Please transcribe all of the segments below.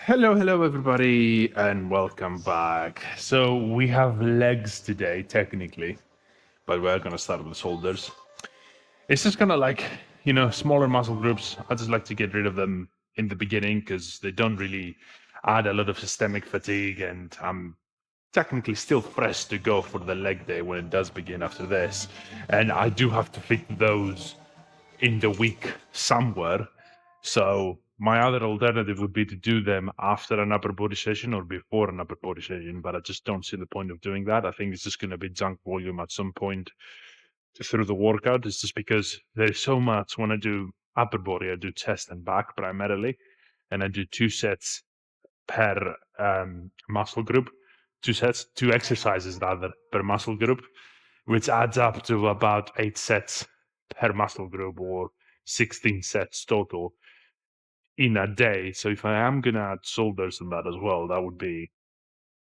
Hello everybody, and welcome back. So we have legs today, technically, but we're gonna start with shoulders. It's just kind of like, smaller muscle groups. I just like to get rid of them in the beginning because they don't really add a lot of systemic fatigue, and I'm technically still fresh to go for the leg day when it does begin after this. And I do have to fit those in the week somewhere. So my other alternative would be to do them after an upper body session or before an upper body session, but I just don't see the point of doing that. I think it's just going to be junk volume at some point through the workout. It's just because there's so much when I do upper body, I do chest and back primarily, and I do two sets per muscle group, two exercises rather per muscle group, which adds up to about 8 sets per muscle group or 16 sets total in a day. So if I am gonna add shoulders in that as well, that would be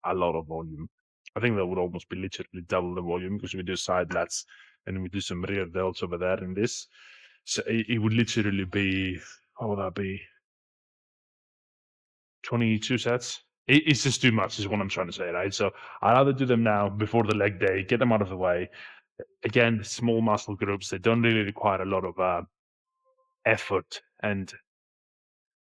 a lot of volume. I think that would almost be literally double the volume because we do side lats and we do some rear delts over there in this. So it would literally be, what would that be? 22 sets. It's just too much, is what I'm trying to say, right? So I'd rather do them now before the leg day, get them out of the way. Again, small muscle groups, they don't really require a lot of effort, and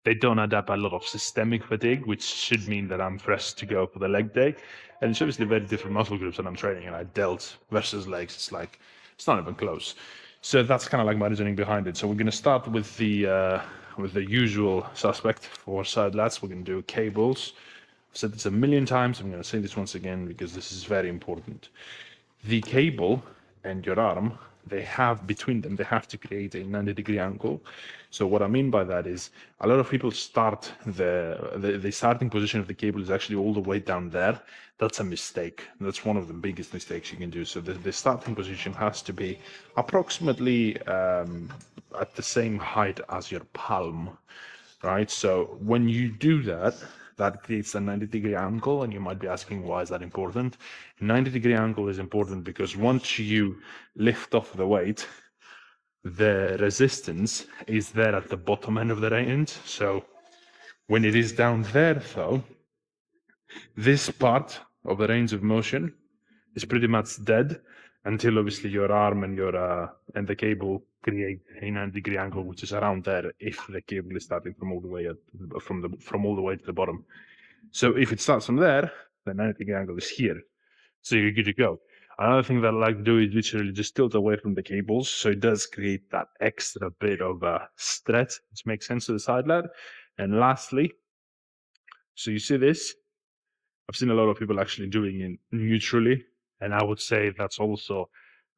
they don't adapt a lot of systemic fatigue, which should mean that I'm fresh to go for the leg day. And it's obviously very different muscle groups that I'm training, and I delts versus legs. It's not even close. So that's kind of like my reasoning behind it. So we're going to start with the usual suspect for side lats. We're going to do cables. I've said this a million times. I'm going to say this once again because this is very important. The cable and your arm, they have between them, they have to create a 90-degree angle. So what I mean by that is a lot of people start the starting position of the cable is actually all the way down there. That's a mistake. That's one of the biggest mistakes you can do. So the starting position has to be approximately at the same height as your palm, right? So when you do that, that creates a 90-degree angle, and you might be asking, why is that important? 90-degree angle is important because once you lift off the weight, the resistance is there at the bottom end of the range. So when it is down there, though, this part of the range of motion is pretty much dead until obviously your arm and your and the cable create a 90-degree angle, which is around there if the cable is starting from all the way from all the way to the bottom. So if it starts from there, the 90-degree angle is here. So you're good to go. Another thing that I like to do is literally just tilt away from the cables, so it does create that extra bit of stretch, which makes sense to the side lat. And lastly, so you see this, I've seen a lot of people actually doing it neutrally, and I would say that's also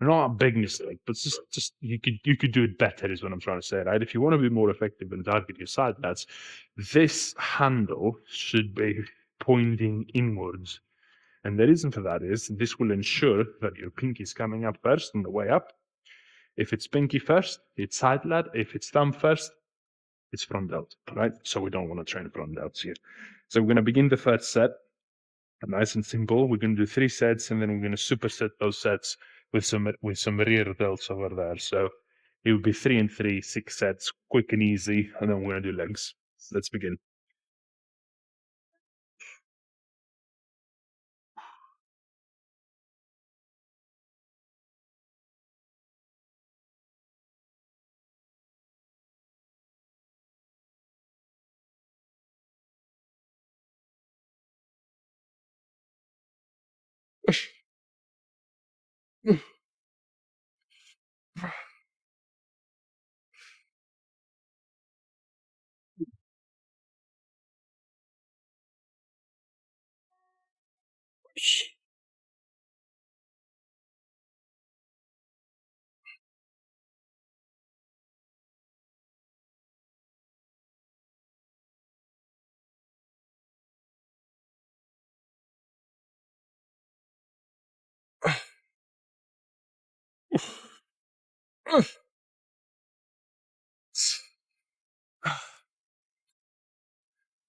not a big mistake, but just you could do it better, is what I'm trying to say, right? If you want to be more effective and target your side lats, this handle should be pointing inwards. And the reason for that is this will ensure that your pinky is coming up first on the way up. If it's pinky first, it's side lat. If it's thumb first, it's front delt, right? So we don't want to train front delts here. So we're going to begin the first set. Nice and simple. We're going to do 3 sets, and then we're going to superset those sets with some rear delts over there. So it would be 3 and 3, 6 sets, quick and easy, and then we're going to do legs. Let's begin.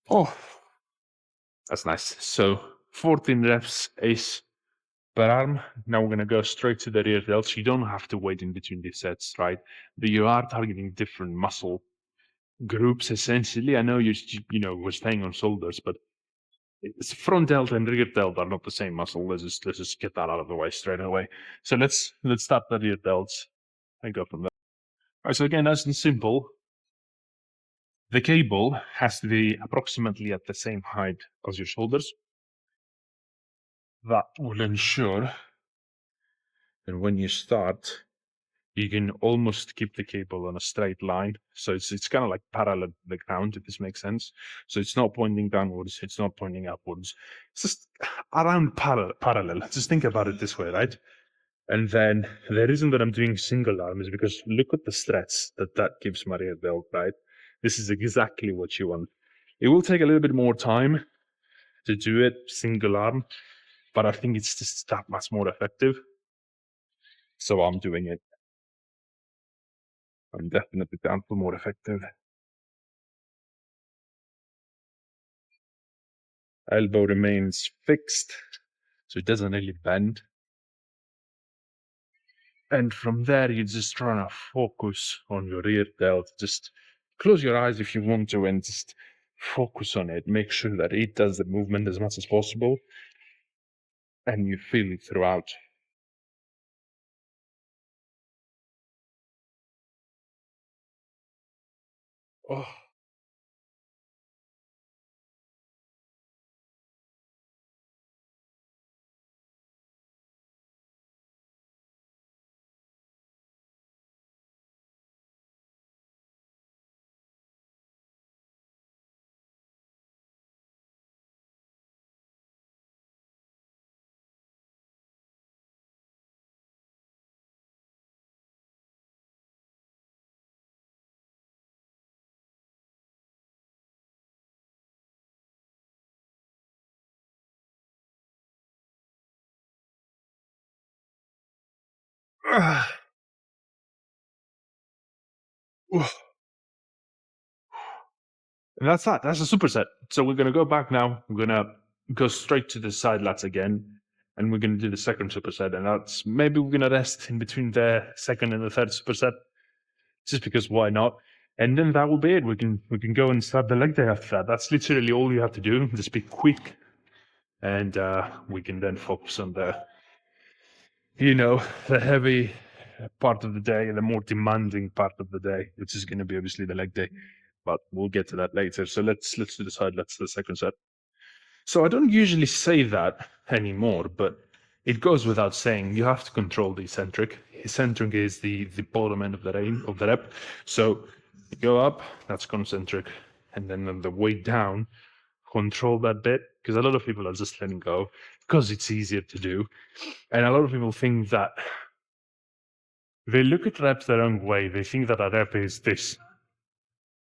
Oh, that's nice. So 14 reps is per arm. Now we're going to go straight to the rear delts. You don't have to wait in between these sets, right? But you are targeting different muscle groups essentially. I know we're staying on shoulders, but it's front delt and rear delt are not the same muscle. Let's just get that out of the way straight away. So let's start the rear delts and go from there. All right. So again, nice and simple. The cable has to be approximately at the same height as your shoulders. That will ensure that when you start, you can almost keep the cable on a straight line. So it's kind of like parallel to the ground, if this makes sense. So it's not pointing downwards, it's not pointing upwards. It's just around parallel. Just think about it this way, right? And then the reason that I'm doing single arm is because look at the stretch that gives my rear delt, right? This is exactly what you want. It will take a little bit more time to do it single arm, but I think it's just that much more effective. So I'm doing it. I'm definitely down for more effective. Elbow remains fixed, so it doesn't really bend. And from there, you're just trying to focus on your rear delt. Just close your eyes if you want to and just focus on it. Make sure that it does the movement as much as possible and you feel it throughout. Oh. And that's that. That's a superset. So we're going to go back now. We're going to go straight to the side lats again. And we're going to do the second superset. And that's maybe we're going to rest in between the second and the third superset, just because why not? And then that will be it. We can go and start the leg day after that. That's literally all you have to do. Just be quick. And we can then focus on the heavy part of the day, the more demanding part of the day, which is going to be obviously the leg day. But we'll get to that later. So let's do the side. Let's the second set. So I don't usually say that anymore, but it goes without saying. You have to control the eccentric. Eccentric is the bottom end of the rep. So you go up, that's concentric, and then on the way down, control that bit, because a lot of people are just letting go because it's easier to do, and a lot of people think that they look at reps the wrong way. They think that a rep is this.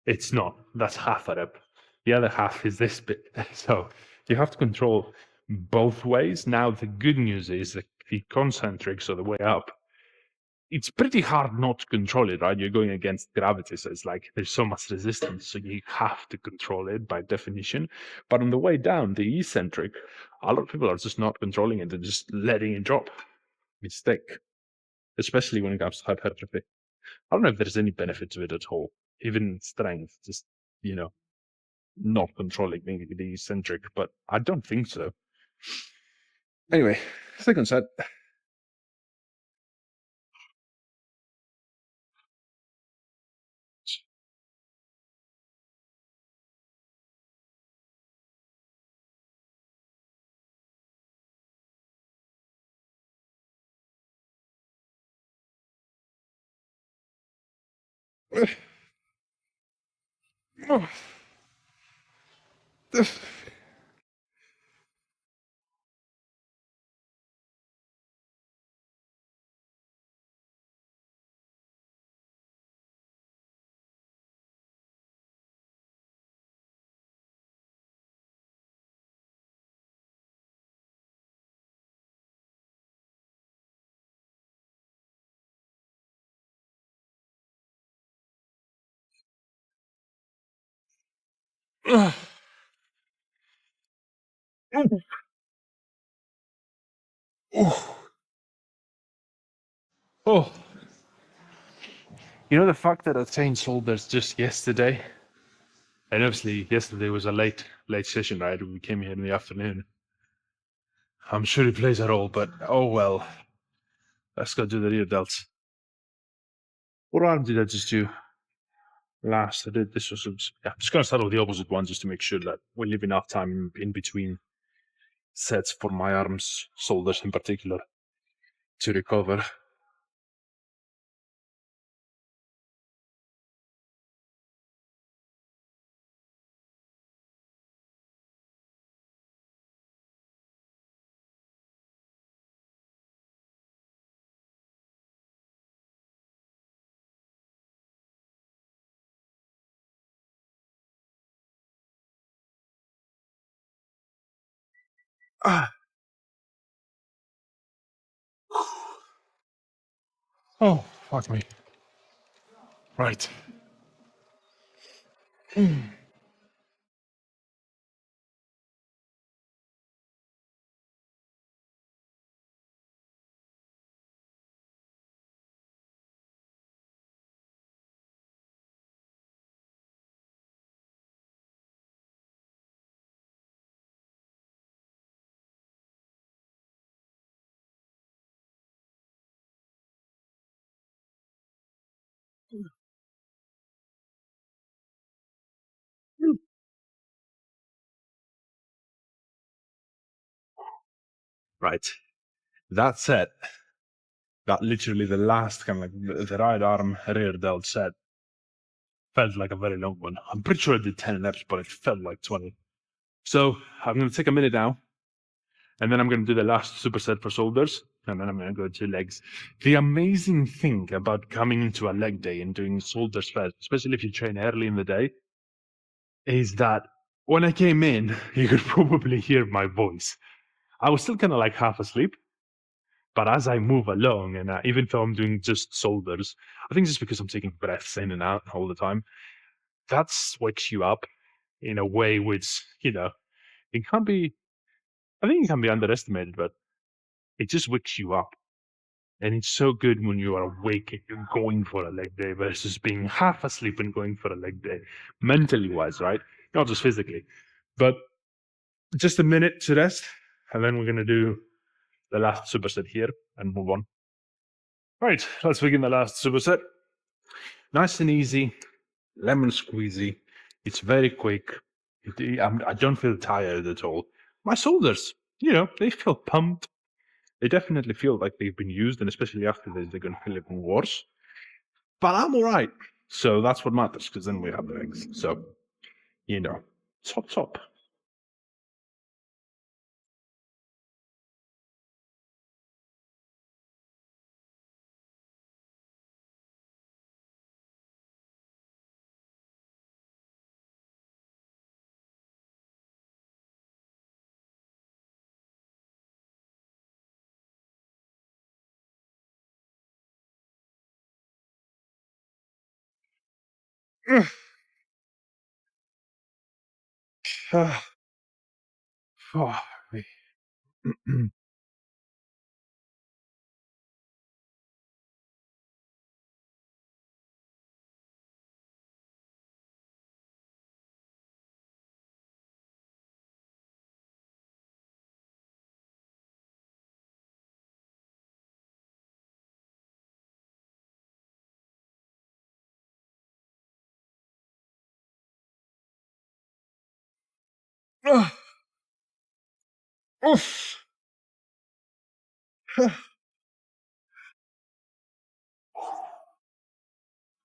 It's not. That's half a rep. The other half is this bit. So you have to control both ways. Now, the good news is that the concentric, so the way up, it's pretty hard not to control it, right? You're going against gravity. So it's like there's so much resistance. So you have to control it by definition. But on the way down, the eccentric, a lot of people are just not controlling it. They're just letting it drop. Mistake. Especially when it comes to hypertrophy. I don't know if there's any benefit to it at all. Even strength, just, not controlling the eccentric, but I don't think so. Anyway, second set. Oh, the fact that I changed shoulders just yesterday, And obviously, yesterday was a late session, right? We came here in the afternoon. I'm sure it plays a role, but oh well. Let's go do the rear delts. What arm did I just do last? I did this was yeah. I'm just gonna start with the opposite one just to make sure that we leave enough time in between sets for my arms, shoulders in particular, to recover. Ah. Oh, fuck me. Right. Right. That set, that literally the last kind of like the right arm rear delt set felt like a very long one. I'm pretty sure I did 10 reps, but it felt like 20. So I'm going to take a minute now, and then I'm going to do the last superset for shoulders, and then I'm going to go to legs. The amazing thing about coming into a leg day and doing shoulders first, especially if you train early in the day, is that when I came in, you could probably hear my voice. I was still kind of like half asleep, but as I move along, and even though I'm doing just shoulders, I think just because I'm taking breaths in and out all the time, that wakes you up in a way which, it can be, I think it can be underestimated, but it just wakes you up. And it's so good when you are awake and you're going for a leg day versus being half asleep and going for a leg day, mentally wise, right? Not just physically. But just a minute to rest, and then we're going to do the last superset here and move on. Right, let's begin the last superset. Nice and easy, lemon squeezy. It's very quick. I don't feel tired at all. My shoulders, they feel pumped. They definitely feel like they've been used, and especially after this, they're going to feel even worse. But I'm all right. So that's what matters, because then we have the legs. So, top, top.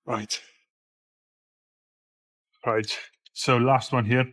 Right. Right. So last one here.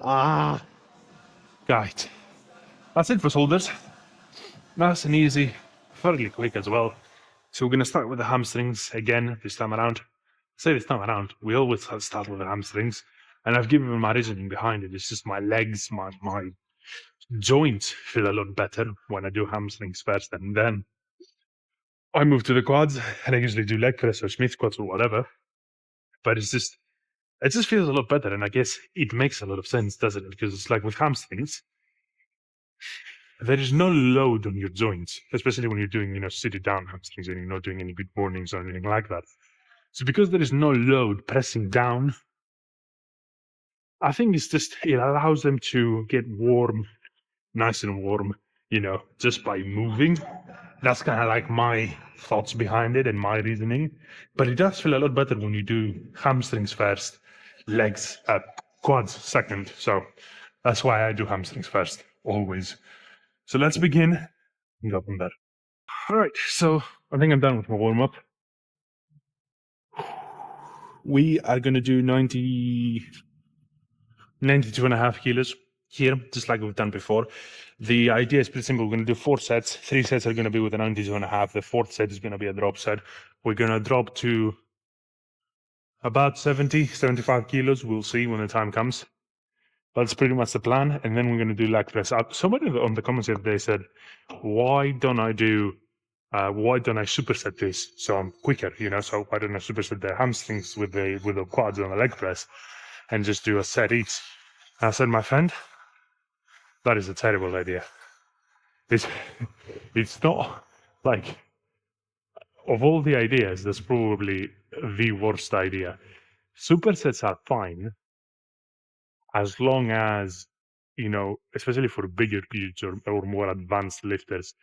Ah, right. That's it for shoulders. Nice and easy, fairly quick as well. So we're going to start with the hamstrings again this time around. Say this time around, we always start with the hamstrings, and I've given my reasoning behind it. It's just my legs, my joints feel a lot better when I do hamstrings first, and then I move to the quads, and I usually do leg press or Smith squats or whatever. But it just feels a lot better, and I guess it makes a lot of sense, doesn't it? Because it's like with hamstrings, there is no load on your joints, especially when you're doing, sit down hamstrings and you're not doing any good mornings or anything like that. So because there is no load pressing down, I think it allows them to get warm, nice and warm, just by moving. That's kind of like my thoughts behind it and my reasoning. But it does feel a lot better when you do hamstrings first, legs, quads second. So that's why I do hamstrings first, always. So let's begin and go from there. All right, so I think I'm done with my warm up. We are going to do 92.5 kilos here, just like we've done before. The idea is pretty simple. We're going to do 4 sets. 3 sets are going to be with a 92.5. The 4th set is going to be a drop set. We're going to drop to about 70, 75 kilos. We'll see when the time comes. That's pretty much the plan. And then we're going to do leg press. Somebody on the comments the other day said, why don't I superset this so I'm quicker, so why don't I superset the hamstrings with the quads on the leg press and just do a set each? And I said, my friend, that is a terrible idea. It's not like, of all the ideas, that's probably the worst idea. Supersets are fine as long as, especially for bigger dudes or more advanced lifters,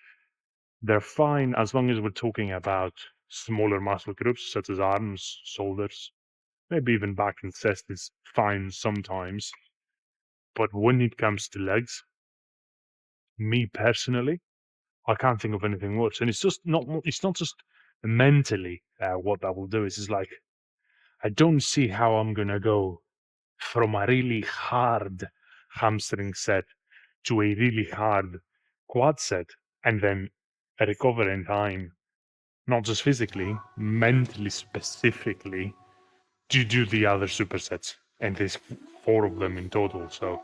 they're fine as long as we're talking about smaller muscle groups such as arms, shoulders, maybe even back and chest is fine sometimes. But when it comes to legs, me personally, I can't think of anything worse. And it's not just mentally what that will do. It's just like, I don't see how I'm going to go from a really hard hamstring set to a really hard quad set and then recover in time, not just physically, mentally specifically, to do the other supersets. And there's 4 of them in total. So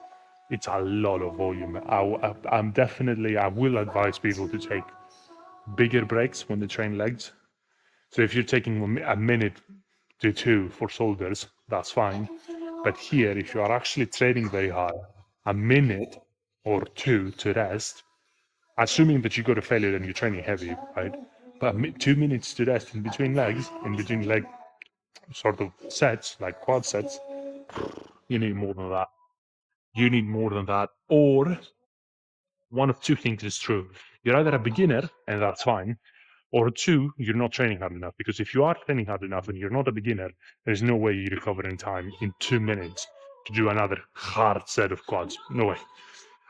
it's a lot of volume. I will advise people to take bigger breaks when they train legs. So if you're taking a minute to 2 for shoulders, that's fine. But here, if you are actually training very hard, a minute or 2 to rest, assuming that you go to failure and you're training heavy, right? But 2 minutes to rest in between legs, in between leg sort of sets, like quad sets, you need more than that. You need more than that. Or one of 2 things is true. You're either a beginner, and that's fine, or 2, you're not training hard enough. Because if you are training hard enough and you're not a beginner, there's no way you recover in time in 2 minutes to do another hard set of quads. No way.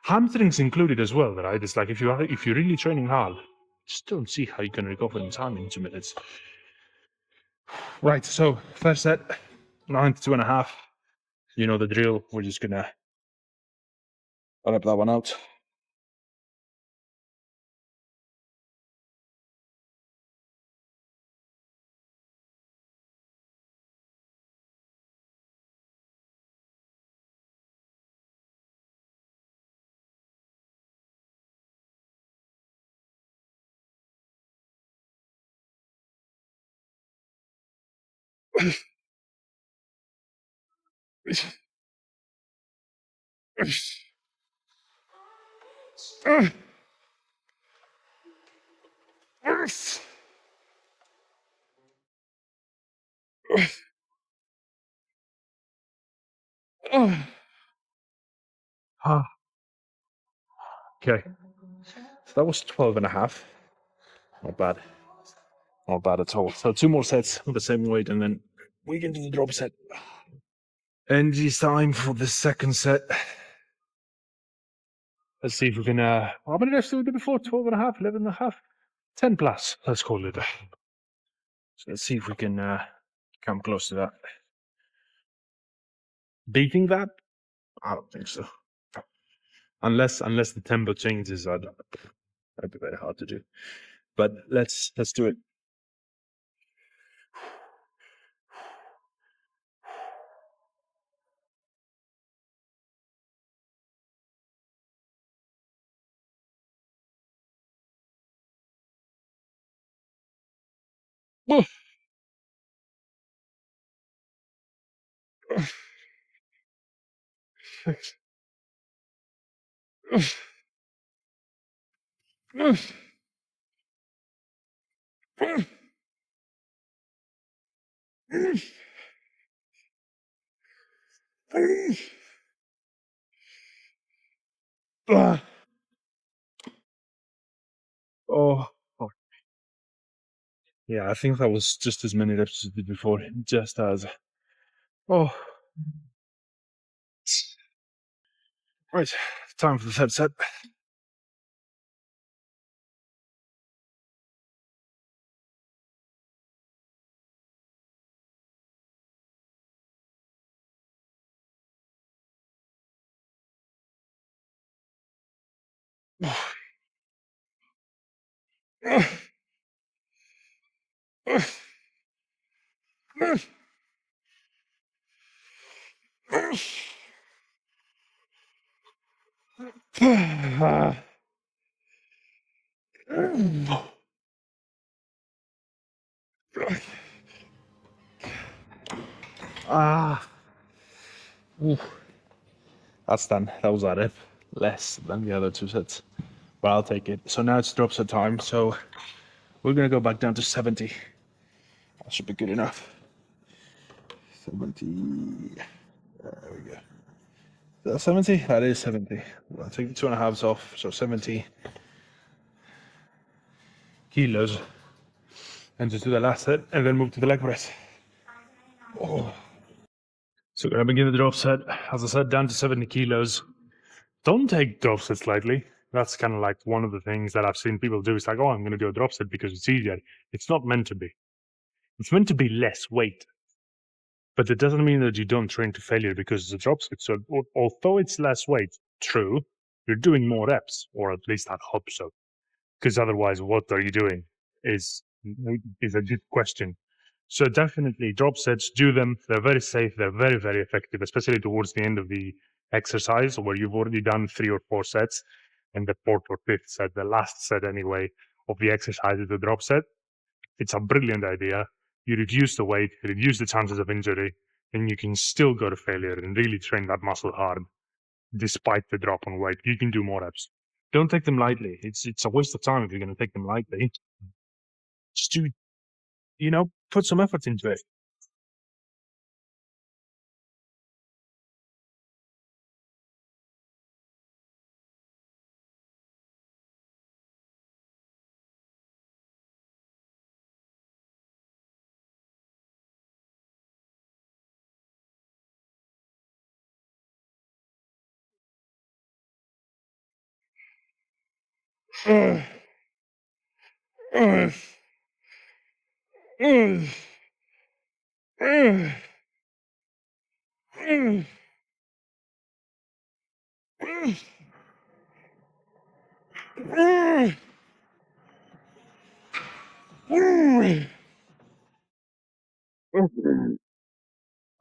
Hamstrings included as well, right? It's like if you're really training hard, just don't see how you can recover in time in 2 minutes. Right, so first set, 92.5. You know the drill. We're just gonna rip that one out. Okay, so that was 12.5. Not bad. Not bad at all. So 2 more sets of the same weight and then we can do the drop set. And it's time for the second set. Let's see if we can, how many reps did we do before? 12 and a half, 11 and a half, 10 plus, let's call it. So let's see if we can come close to that. Beating that? I don't think so. Unless the tempo changes, that'd be very hard to do. But let's do it. Oh, yeah, I think that was just as many reps as I did before. Just as. Oh. Right, time for the third set. Ooh. That's done. That was that rep. Less than the other two sets. But I'll take it. So now it's drop set time. So we're gonna go back down to 70. That should be good enough. 70. There we go. Is that 70? That is 70. I'll take the 2.5s off. So 70 kilos. And just do the last set and then move to the leg press. Oh. So we're gonna begin the drop set. As I said, down to 70 kilos. Don't take drop sets lightly. That's kind of like one of the things that I've seen people do. It's like, oh, I'm going to do a drop set because it's easier. It's not meant to be. It's meant to be less weight. But it doesn't mean that you don't train to failure because it's a drop set. So although it's less weight, true, you're doing more reps, or at least I hope so. Because otherwise, what are you doing is a good question. So definitely drop sets, do them. They're very safe. They're very, very effective, especially towards the end of the exercise where you've already done 3 or 4 sets. And the 4th or 5th set, the last set anyway, of the exercise is the drop set. It's a brilliant idea. You reduce the weight, reduce the chances of injury, and you can still go to failure and really train that muscle hard despite the drop on weight. You can do more reps. Don't take them lightly. It's a waste of time if you're going to take them lightly. Just do, put some effort into it.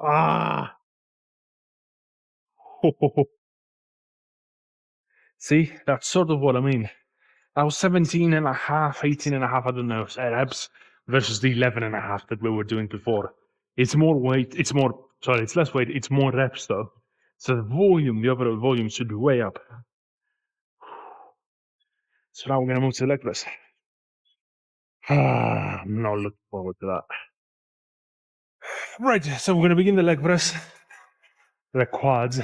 Ah. See, that's sort of what I mean. That was 17 and a half, 18 and a half, I don't know, reps versus the 11 and a half that we were doing before. It's more weight, it's less weight, it's more reps though. So the overall volume should be way up. So now we're going to move to the leg press. I'm not looking forward to that. Right, so we're going to begin the leg press. The quads.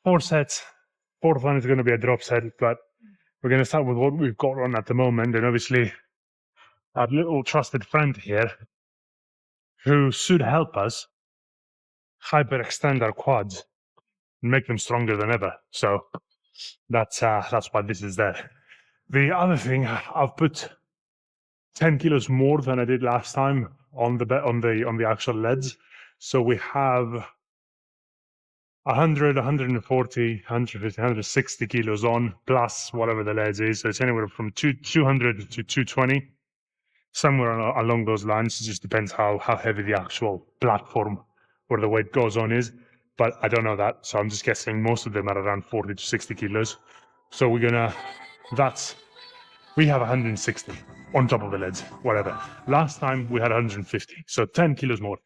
4 sets. 4th one is going to be a drop set, but we're going to start with what we've got on at the moment. And obviously, our little trusted friend here who should help us hyperextend our quads and make them stronger than ever. So that's why this is there. The other thing, I've put 10 kilos more than I did last time on the actual leads. So we have 100, 140, 150, 160 kilos on, plus whatever the leads is. So it's anywhere from 200 to 220, somewhere along those lines. It just depends how heavy the actual platform where the weight goes on is. But I don't know that, so I'm just guessing most of them are around 40 to 60 kilos. So we have 160 on top of the leads, whatever. Last time we had 150, so 10 kilos more.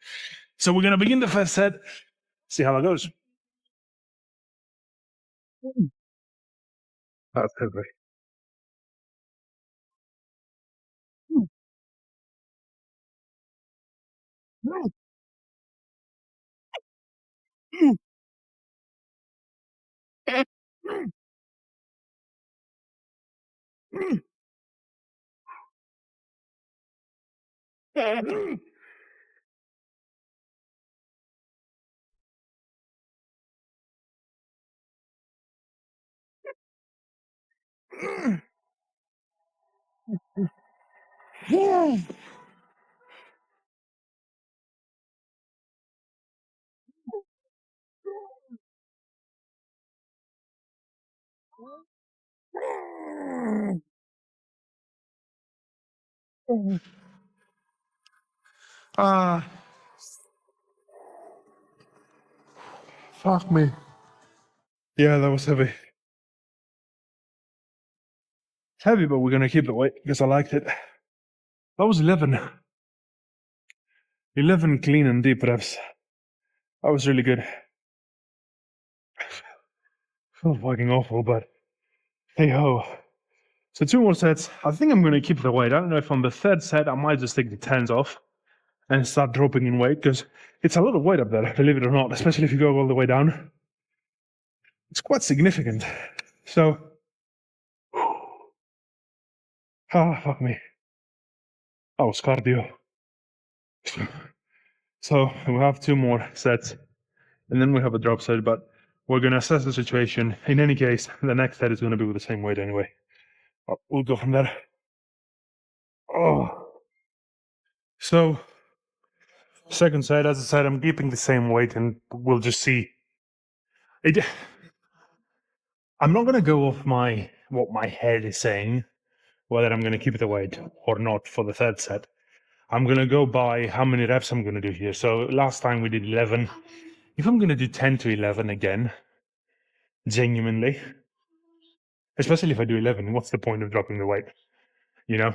So we're gonna begin the first set, see how it goes. That's heavy. Ah, fuck me. Yeah, that was heavy. Heavy, but we're gonna keep the weight because I liked it. That was 11. 11 clean and deep reps. That was really good. Felt fucking awful, but hey ho. So 2 more sets. I think I'm gonna keep the weight. I don't know if on the third set I might just take the 10s off and start dropping in weight because it's a lot of weight up there, believe it or not, especially if you go all the way down. It's quite significant. So, fuck me. That was cardio. So we have 2 more sets and then we have a drop set, but we're going to assess the situation. In any case, the next set is going to be with the same weight anyway. We'll go from there. Oh. So, second set, as I said, I'm keeping the same weight and we'll just see. I'm not going to go off what my head is saying, whether I'm going to keep the weight or not for the third set. I'm going to go by how many reps I'm going to do here. So last time we did 11. If I'm going to do 10 to 11 again, genuinely, especially if I do 11, what's the point of dropping the weight? You know,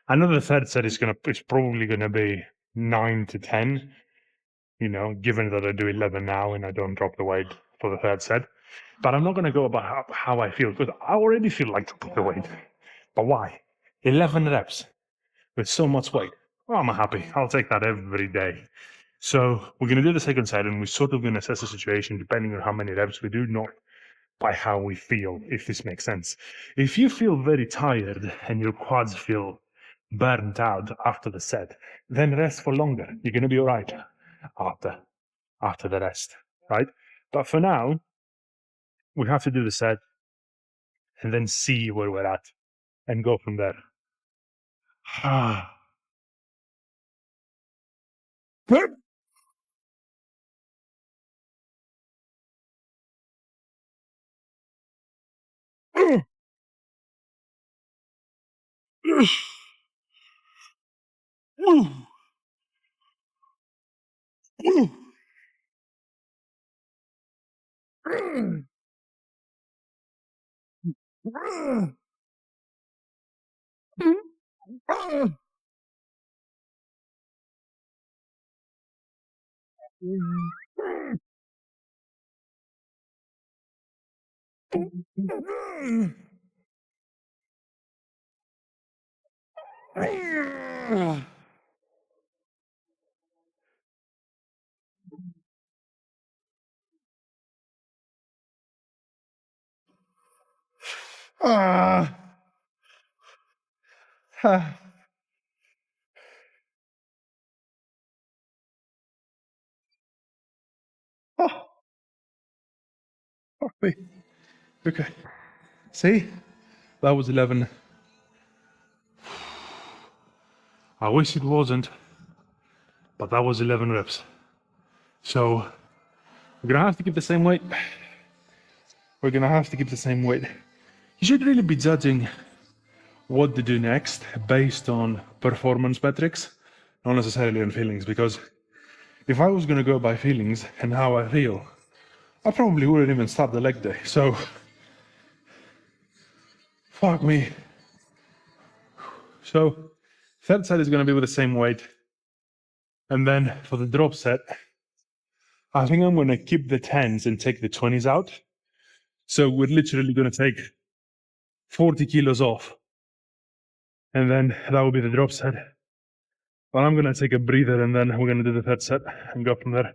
I know the third set is probably going to be 9 to 10, you know, given that I do 11 now and I don't drop the weight for the third set. But I'm not going to go about how I feel because I already feel like dropping the weight. But why? 11 reps with so much weight. Well, I'm happy. I'll take that every day. So we're going to do the second set and we're sort of going to assess the situation depending on how many reps we do, not by how we feel, if this makes sense. If you feel very tired and your quads feel burnt out after the set, then rest for longer. You're going to be all right after the rest, right? But for now, we have to do the set and then see where we're at and go from there. Fuck me. Okay. See? That was 11. I wish it wasn't, but that was 11 reps. So we're gonna have to keep the same weight. We're gonna have to keep the same weight. You should really be judging what to do next based on performance metrics, not necessarily on feelings, because if I was gonna go by feelings and how I feel, I probably wouldn't even start the leg day. So fuck me. So third set is gonna be with the same weight. And then for the drop set, I think I'm gonna keep the 10s and take the 20s out. So we're literally gonna take 40 kilos off. And then that will be the drop set. But I'm gonna take a breather and then we're gonna do the third set and go from there.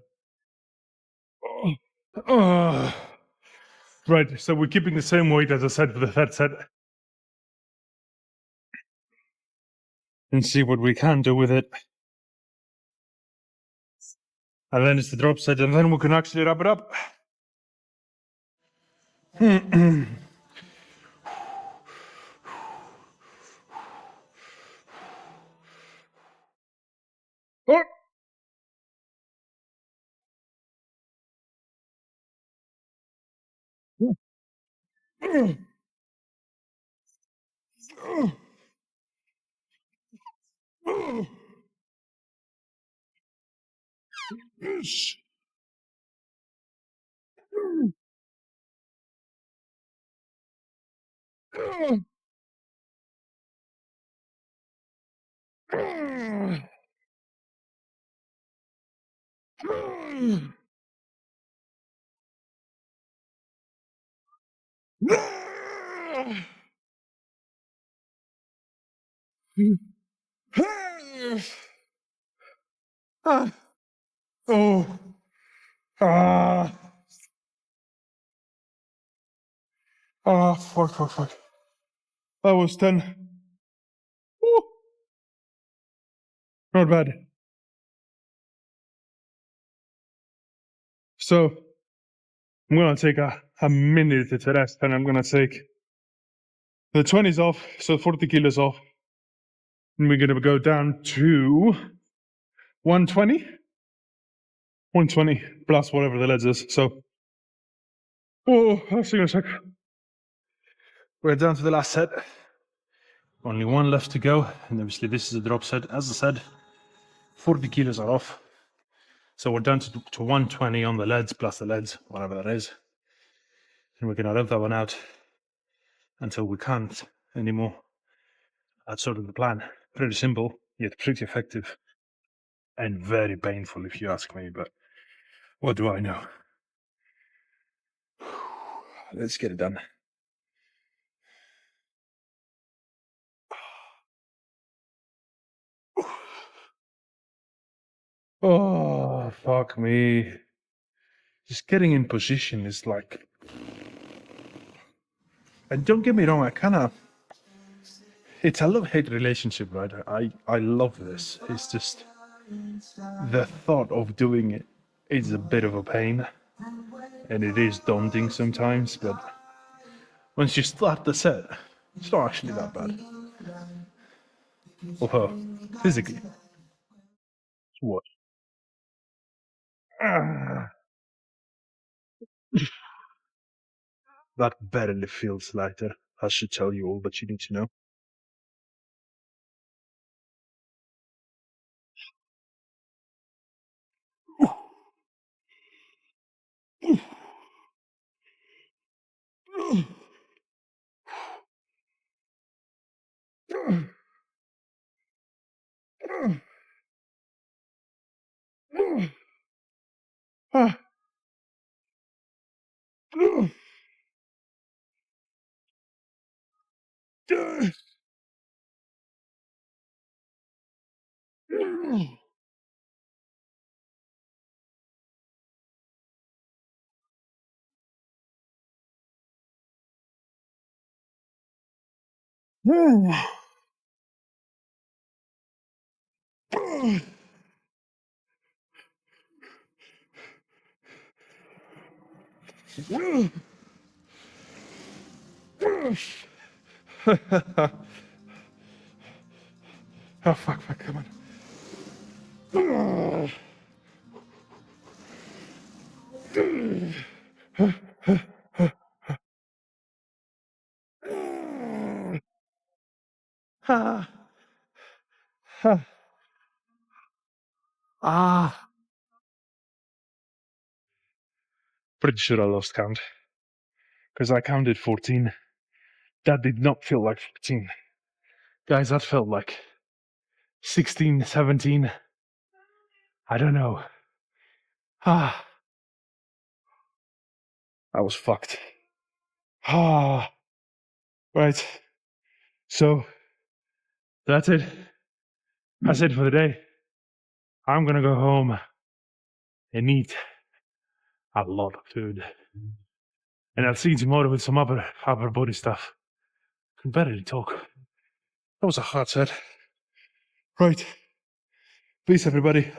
Oh. Right, so we're keeping the same weight as I said for the third set. And see what we can do with it. And then it's the drop set, and then we can actually wrap it up. Oh. Oh. Ah. Ah, fuck. That was 10. Woo. Not bad. So I'm gonna take a minute to rest, and I'm gonna take the 20s off, so 40 kilos off. And we're gonna go down to 120. 120 plus whatever the legs is. So, I'll see you in a sec. We're down to the last set. Only one left to go, and obviously this is a drop set. As I said, 40 kilos are off. So we're down to 120 on the leads plus the leads, whatever that is. And we're gonna leave that one out until we can't anymore. That's sort of the plan. Pretty simple, yet pretty effective. And very painful if you ask me, but what do I know? Let's get it done. Oh, fuck me. Just getting in position is like... And don't get me wrong, it's a love-hate relationship, right? I love this. It's just the thought of doing it is a bit of a pain, and it is daunting sometimes, but once you start the set, it's not actually that bad. Or her, physically. What? Ah, that barely feels lighter. I should tell you all that you need to know. Oh, fuck, come on. Pretty sure I lost count. Because I counted 14. That did not feel like 14. Guys, that felt like 16, 17. I don't know. I was fucked. Right. So, that's it. That's it for the day. I'm gonna go home and eat a lot of food. And I'll see you tomorrow with some upper body stuff. I can barely talk. That was a hard set. Right. Peace, everybody.